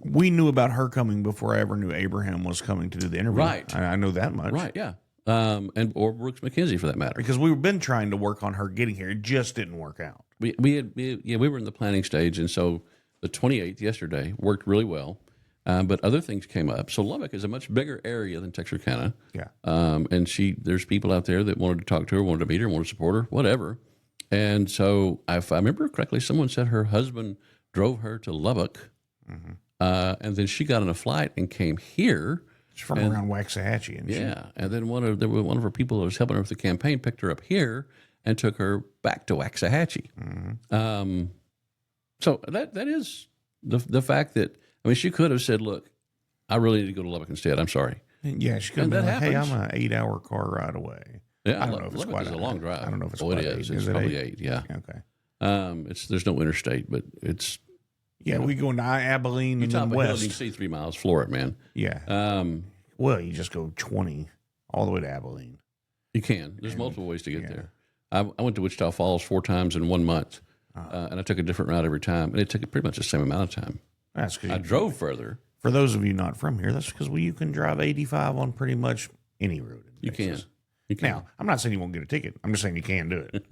We knew about her coming before I ever knew Abraham was coming to do the interview. Right. I know that much. Right, yeah. Or Brooks McKenzie for that matter. Because we've been trying to work on her getting here. It just didn't work out. We were in the planning stage, and so the 28th yesterday worked really well. But other things came up. So Lubbock is a much bigger area than Texarkana. Yeah. And there's people out there that wanted to talk to her, wanted to meet her, wanted to support her, whatever. And so if I remember correctly, someone said her husband drove her to Lubbock, and then she got on a flight and came here. She's from around Waxahachie. And then one of her people that was helping her with the campaign picked her up here and took her back to Waxahachie. So that is the fact that, I mean, she could have said, look, I really need to go to Lubbock instead. I'm sorry. Yeah, she could have been like, hey, I'm an 8-hour car ride away. Yeah, I don't know if it's Lubbock quite is a long drive. I don't know if it's quite quite it is. eight. It's Is it probably 8? yeah. Okay. There's no interstate, but it's we go into Abilene and top then of a hill, west. you can see 3 miles, floor it, man. Yeah. Well, you just go 20 all the way to Abilene. You can. There's multiple ways to get there. I went to Wichita Falls 4 times in 1 month, and I took a different route every time, and it took pretty much the same amount of time. That's because I drove further. For those of you not from here, that's because you can drive 85 on pretty much any road. You can. Now, I'm not saying you won't get a ticket. I'm just saying you can do it.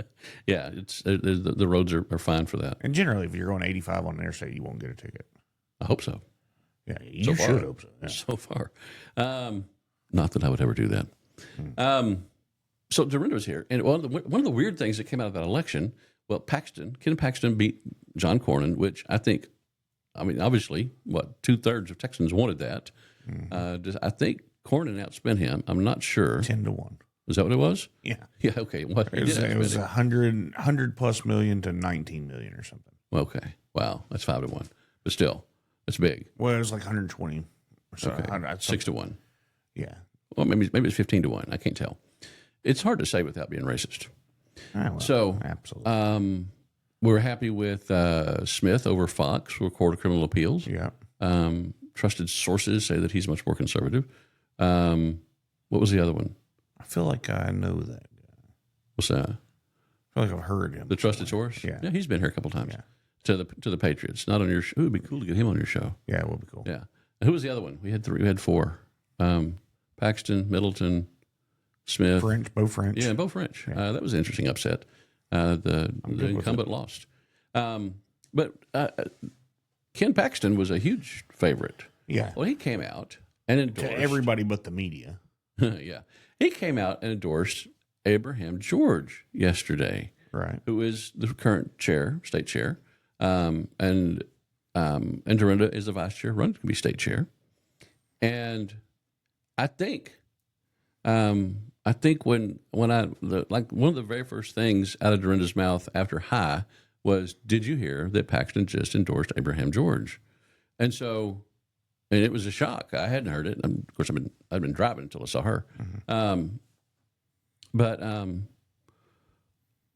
Yeah, the roads are fine for that. And generally, if you're going 85 on the interstate, you won't get a ticket. I hope so. Yeah, you should hope so. Yeah. So far. Not that I would ever do that. So Dorinda was here. And one of the weird things that came out of that election, well, Ken Paxton beat John Cornyn, which I think, I mean, obviously, 2/3 of Texans wanted that. I think Cornyn outspent him. I'm not sure. 10-1. Is that what it was? Yeah. Yeah, okay. What, it was 100 plus million to 19 million or something. Okay. Wow. That's 5-1. But still, it's big. Well, it was like 120 or so. Okay. 6-1. Yeah. Well, maybe it's 15-1. I can't tell. It's hard to say without being racist. So, absolutely. We're happy with Smith over Fox for Court of Criminal Appeals. Yeah. Trusted sources say that he's much more conservative. What was the other one? I feel like I know that guy. What's that? I feel like I've heard him. The trusted source? Yeah. Yeah, he's been here a couple times. Yeah. To the Patriots. Not on your show. It would be cool to get him on your show. Yeah, it would be cool. Yeah. And who was the other one? We had 3. We had 4. Paxton, Middleton, Smith. Bo French. Yeah, Bo French. That was an interesting upset. The incumbent lost. But Ken Paxton was a huge favorite. Yeah. Well, he came out and endorsed. To everybody but the media. Yeah. He came out and endorsed Abraham George yesterday. Right. Who is the current state chair. And Dorinda is the vice chair. Run can be state chair. And I think when one of the very first things out of Dorinda's mouth after High was, "Did you hear that Paxton just endorsed Abraham George?" And it was a shock. I hadn't heard it. And of course, I'd been driving until I saw her.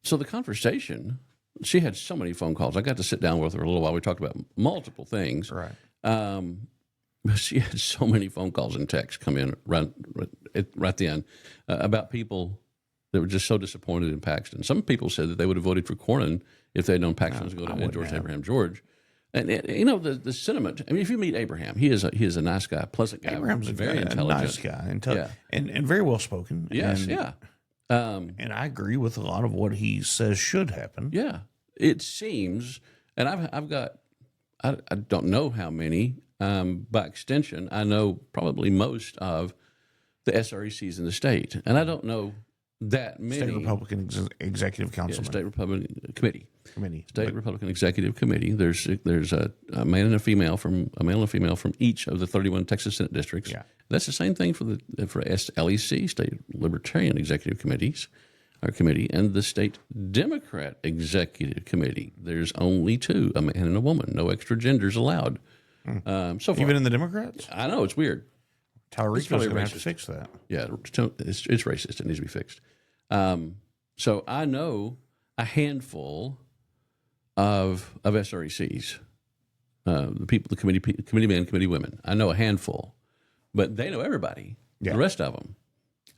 So the conversation she had so many phone calls. I got to sit down with her a little while. We talked about multiple things. Right. But she had so many phone calls and texts come in right then about people that were just so disappointed in Paxton. Some people said that they would have voted for Cornyn if they had known Paxton was going to endorse Abraham George. And the sentiment. I mean, if you meet Abraham, he is a nice guy, pleasant guy. Abraham's very a intelligent, nice guy, and very well spoken. Yes, and I agree with a lot of what he says should happen. Yeah, it seems, and I've got I don't know how many. By extension, I know probably most of the SRECs in the state, and I don't know that many. State Republican Executive Council. State Republican Committee. State Republican Executive Committee. There's a male and a female from each of the 31 Texas Senate districts. Yeah. That's the same thing for LEC, State Libertarian Executive Committees, our committee, and the State Democrat Executive Committee. There's only two, a man and a woman. No extra genders allowed. So far. Even in the Democrats? I know, it's weird. Talarico's going to have to fix that. Yeah, it's racist. It needs to be fixed. So I know a handful of SRECs, the people, the committee men, committee women. I know a handful, but they know everybody. Yeah. The rest of them.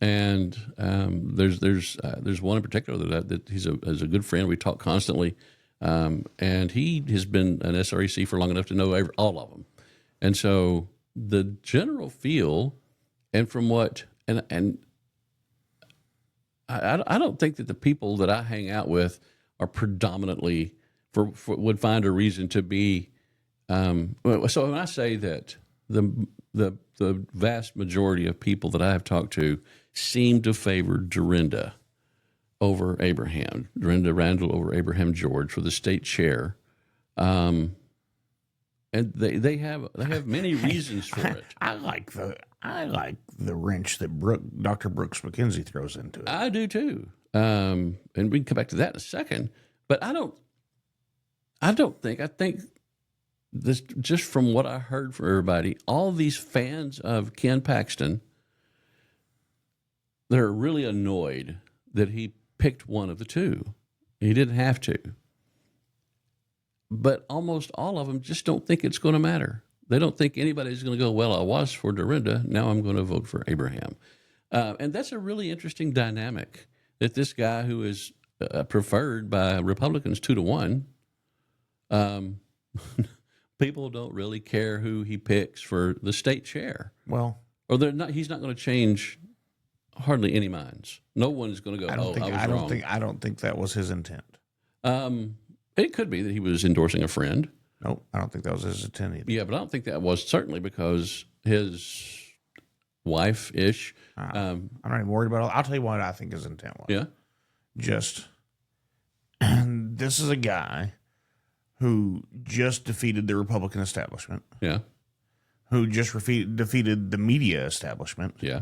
And there's one in particular that he's a good friend. We talk constantly. And he has been an SREC for long enough to know all of them. And so the general feel, and from what, and I don't think that the people that I hang out with are predominantly would find a reason to be. So when I say that the vast majority of people that I have talked to seem to favor Dorinda over Abraham, Dorinda Randall over Abraham George for the state chair, and they have many reasons for it. I like the wrench that Dr. Brooks McKenzie throws into it. I do too, and we can come back to that in a second. But I think this, just from what I heard from everybody, all these fans of Ken Paxton, they're really annoyed that he picked one of the two. He didn't have to. But almost all of them just don't think it's going to matter. They don't think anybody's going to go, well, I was for Dorinda, now I'm going to vote for Abraham. And that's a really interesting dynamic, that this guy who is preferred by Republicans 2-1, people don't really care who he picks for the state chair. Well, or he's not going to change hardly any minds. No one's going to go, I was wrong. I don't think that was his intent. It could be that he was endorsing a friend. No, I don't think that was his intent either. Yeah, but I don't think that was, certainly because his wife-ish. I'm not even worried about it. I'll tell you what I think his intent was. Yeah? This is a guy who just defeated the Republican establishment. Yeah. Who just defeated the media establishment. Yeah.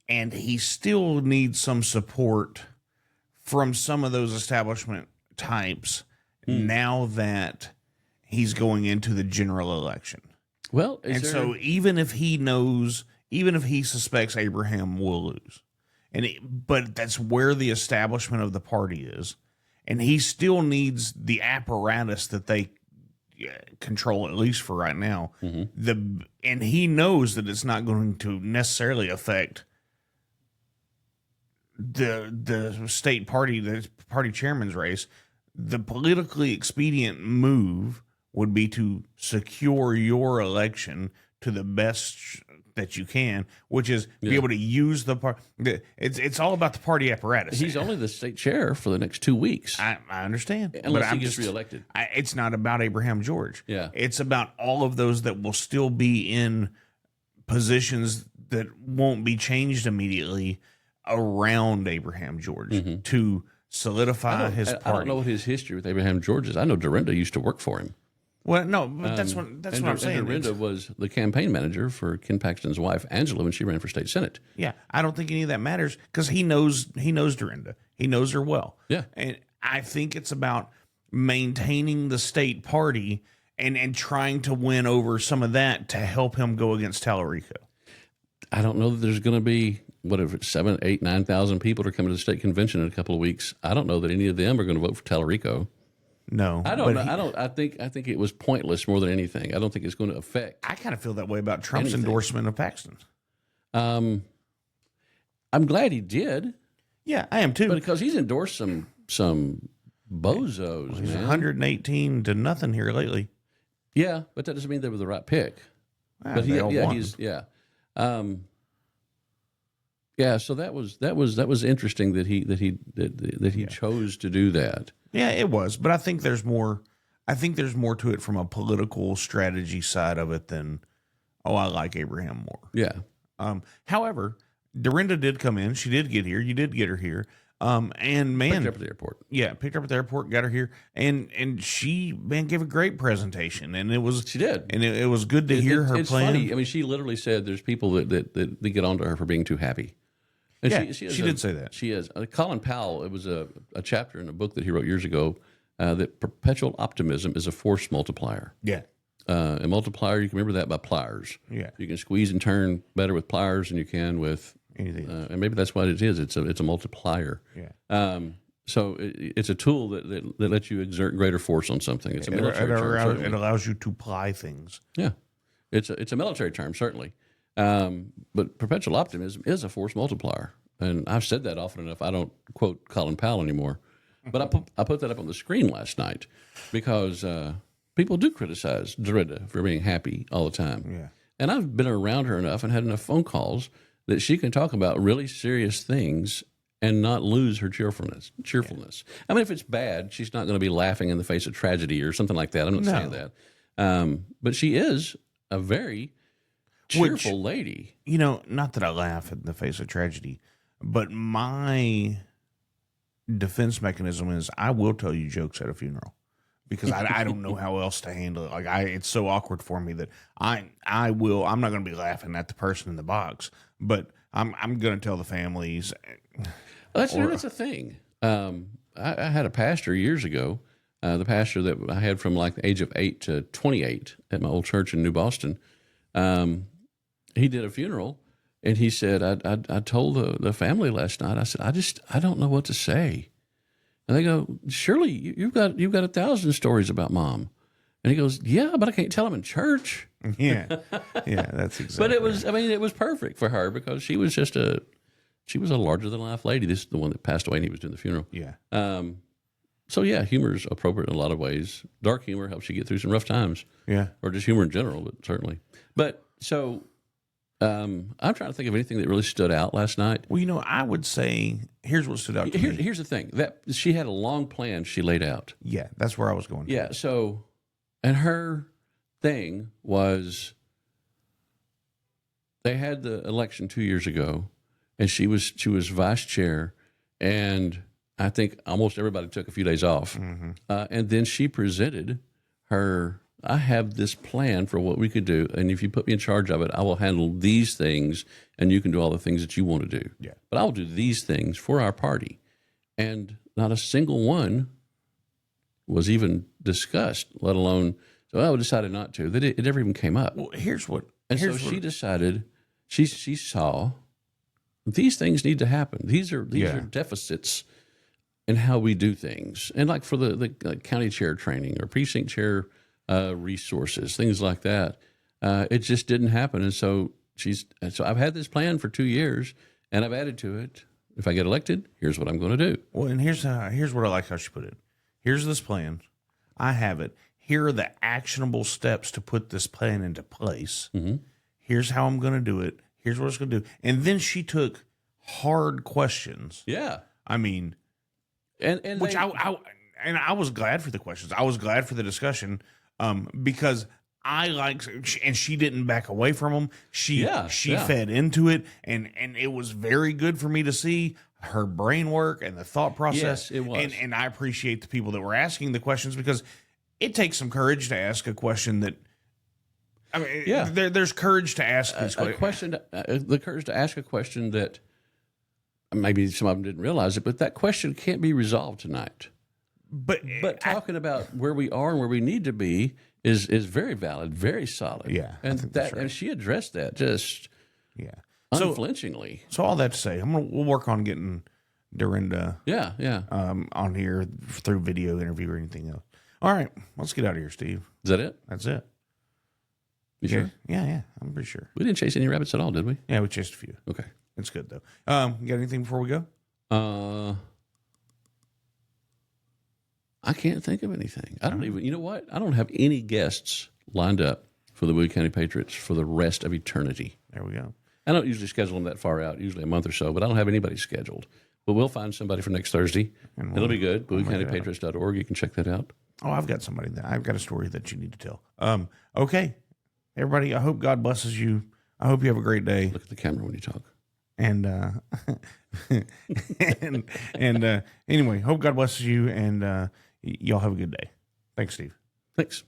And he still needs some support from some of those establishment types now that he's going into the general election. Well, so even if he suspects Abraham will lose, but that's where the establishment of the party is, and he still needs the apparatus that they control, at least for right now. Mm-hmm. And he knows that it's not going to necessarily affect the state party, the party chairman's race. The politically expedient move would be to secure your election to the best that you can, which is be able to use the party. It's all about the party apparatus. He's only the state chair for the next 2 weeks. I understand. Unless he gets reelected. It's not about Abraham George. Yeah. It's about all of those that will still be in positions that won't be changed immediately around Abraham George to solidify his party. I don't know what his history with Abraham George is. I know Dorinda used to work for him. Well, no, but that's what I'm saying. Dorinda was the campaign manager for Ken Paxton's wife, Angela, when she ran for state senate. Yeah, I don't think any of that matters because he knows Dorinda. He knows her well. Yeah, and I think it's about maintaining the state party and trying to win over some of that to help him go against Talarico. I don't know that there's going to be what if it's 7, 8, 9,000 people are coming to the state convention in a couple of weeks. I don't know that any of them are going to vote for Talarico. No, I don't know. I think it was pointless more than anything. I don't think it's going to affect. I kind of feel that way about Trump's endorsement of Paxton. I'm glad he did. Yeah, I am too. Because he's endorsed some bozos, He's man. 118 to nothing here lately. Yeah, but that doesn't mean they were the right pick. But they all won. So that was interesting that he chose to do that. Yeah, it was. But I think there's more. I think there's more to it from a political strategy side of it than, I like Abraham more. Yeah. However, Dorinda did come in. She did get here. You did get her here. And man, Picked her up at the airport. Yeah, picked her up at the airport, got her here, and she gave a great presentation, and it was She did, and it was good to hear her it's plan. Funny. I mean, she literally said there's people that get onto her for being too happy. And Yeah, she did say that. She is. Colin Powell, it was a chapter in a book that he wrote years ago, that perpetual optimism is a force multiplier. Yeah, A multiplier, you can remember that by pliers. Yeah. You can squeeze and turn better with pliers than you can with anything. and maybe that's what it is. It's a multiplier. Yeah. So it's a tool that lets you exert greater force on something. It's a military term. It allows you to ply things. Yeah, it's a military term, certainly. But perpetual optimism is a force multiplier, and I've said that often enough. I don't quote Colin Powell anymore, but I put that up on the screen last night because people do criticize Dorinda for being happy all the time. Yeah, and I've been around her enough and had enough phone calls that she can talk about really serious things and not lose her cheerfulness. Yeah. I mean, if it's bad, she's not going to be laughing in the face of tragedy or something like that. I'm not saying that. But she is a very cheerful lady. Not that I laugh in the face of tragedy, but my defense mechanism is I will tell you jokes at a funeral because I don't know how else to handle it. It's so awkward for me that I'm not going to be laughing at the person in the box, but I'm going to tell the families. That's a thing. I had a pastor years ago, the pastor that I had from like the age of 8 to 28 at my old church in New Boston. He did a funeral, and he said, I told the family last night, I said, I don't know what to say. And they go, surely you've got 1,000 stories about Mom. And he goes, yeah, but I can't tell them in church. Yeah, that's exactly. But it was perfect for her because she was a larger than life lady. This is the one that passed away and he was doing the funeral. Yeah. So yeah, humor is appropriate in a lot of ways. Dark humor helps you get through some rough times. Yeah. Or just humor in general, but certainly. But so I'm trying to think of anything that really stood out last night. Well, I would say here's what stood out to me. Here's the thing, that she had a long plan she laid out. Yeah, that's where I was going. Yeah. So, and her thing was, they had the election 2 years ago, and she was vice chair, and I think almost everybody took a few days off, and then she presented her. I have this plan for what we could do, and if you put me in charge of it, I will handle these things, and you can do all the things that you want to do. Yeah. But I will do these things for our party. And not a single one was even discussed, let alone, so I decided not to. That it never even came up. Well, so she decided, she saw these things need to happen. These are deficits in how we do things. And like for the county chair training or precinct chair resources, things like that. It just didn't happen. And so I've had this plan for 2 years, and I've added to it. If I get elected, here's what I'm going to do. Well, and here's what I like how she put it. Here's this plan. I have it. Here are the actionable steps to put this plan into place. Mm-hmm. Here's how I'm going to do it. Here's what it's going to do. And then she took hard questions. Yeah. I mean, I was glad for the questions. I was glad for the discussion. Because and she didn't back away from them. She fed into it, and it was very good for me to see her brain work and the thought process. Yes, it was. And I appreciate the people that were asking the questions because it takes some courage to ask a question that. I mean, there's courage to ask these questions. The courage to ask a question that maybe some of them didn't realize it, but that question can't be resolved tonight. But talking about where we are and where we need to be is very valid, very solid. Yeah, and and she addressed that. unflinchingly. So all that to say, we'll work on getting Dorinda Yeah. on here through video interview or anything else. All right, let's get out of here, Steve. Is that it? That's it. You sure? Yeah, I'm pretty sure. We didn't chase any rabbits at all, did we? Yeah, we chased a few. Okay. It's good, though. You got anything before we go? I can't think of anything. I don't even, you know what? I don't have any guests lined up for the Bowie County Patriots for the rest of eternity. There we go. I don't usually schedule them that far out, usually a month or so, but I don't have anybody scheduled. But we'll find somebody for next Thursday. It'll be good. BowieCountyPatriots.org. You can check that out. Oh, I've got somebody that I've got a story that you need to tell. Okay, everybody. I hope God blesses you. I hope you have a great day. Look at the camera when you talk. And anyway, hope God blesses you, and y'all have a good day. Thanks, Steve. Thanks.